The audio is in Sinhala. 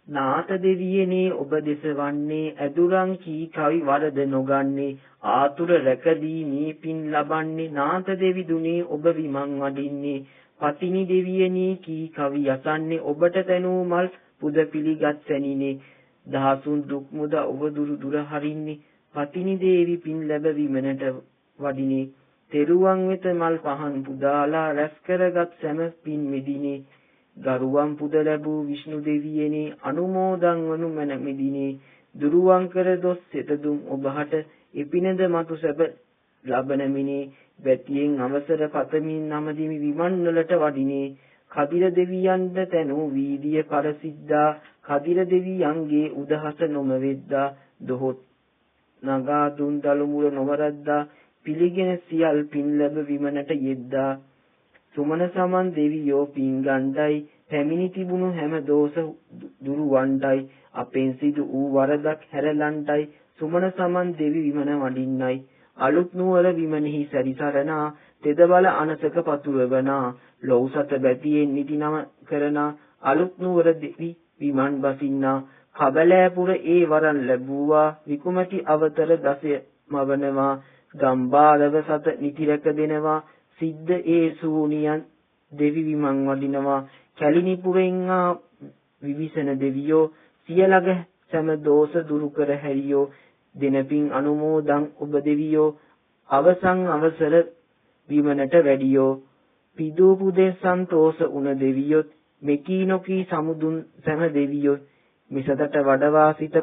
නාත දෙවියනේ ඔබ දෙසවන්නේ ඇදුරන් කී කවි වරද නොගන්නේ ආතුර රැකදී මේ පින් ලබන්නේ නාත දෙවි දුනේ ඔබ විමන් වඩින්නේ පතිනි දෙවියනේ කී කවි යසන්නේ ඔබට තනූ මල් පුද පිළිගත් සැනිනේ දහසුන් දුක් මුද ඔබ දුරු දුර හරින්නේ පතිනි දේවි පින් ලැබ විමනට වඩිනේ තෙරුවන් වෙත මල් පහන් පුදාලා රැස් කරගත් සෑම පින් මෙදිනේ ගරුවන් පුද ලැබූ විෂ්ණු දෙවියනේ අනුමෝදන් වනු මන මෙදිනේ දුරුවන් කර දොස් සෙතදුම් ඔබහට එපිනද මතු සැප ලබන මිනේ වැතියෙන් අවසර පතමින් නමදිමි විමන් වලට වඩිනේ කදිර දෙවියන්ට තැනූ වීදිය පරසිද්දා කදිර දෙවියන්ගේ උදහස නොම වෙද්දා දොහොත් නගා දුන් දළු මුල නොවරද්දා පිළිගෙන සියල් පින් ලැබ විමනට යෙද්දා සුමන සමන් දෙවියෝ පින් ගණ්ඩයි පැමිණි තිබුණු හැම දෝෂ දුරු වණ්ඩයි අපෙන් සිදු වූ වරදක් හැරලණ්ඩයි සුමන සමන් දෙවි විමන වඩින්නයි අලුත් නුවර විමනෙහි සැරිසරනා තෙද බල අනසක පතුරවනා ලොව් සත බැතියෙන් නිති නම කරනා අලුත් නුවර දෙවි විමන් බසින්නා කබලෑපුර ඒ වරන් ලැබුවා විකුමති අවතර දසය මවනවා ගම්බාරව සත නිති රැක දෙනවා සිද්ධ ඒ සූනියන් දෙවි විමන් වඩිනවා කැලිනිපුරෙන් ආ විවිසන දෙවියෝ සියලග සෑම දෝෂ දුරු කර හැරියෝ දිනපින් අනුමෝදන් ඔබ දෙවියෝ අවසන් අවසර විමනට වැඩියෝ පිදූ පුදේ සන්තෝෂ උන දෙවියොත් මෙකී නොකී සමුදුන් සෑම දෙවියෝ මිසදට වඩවා සිත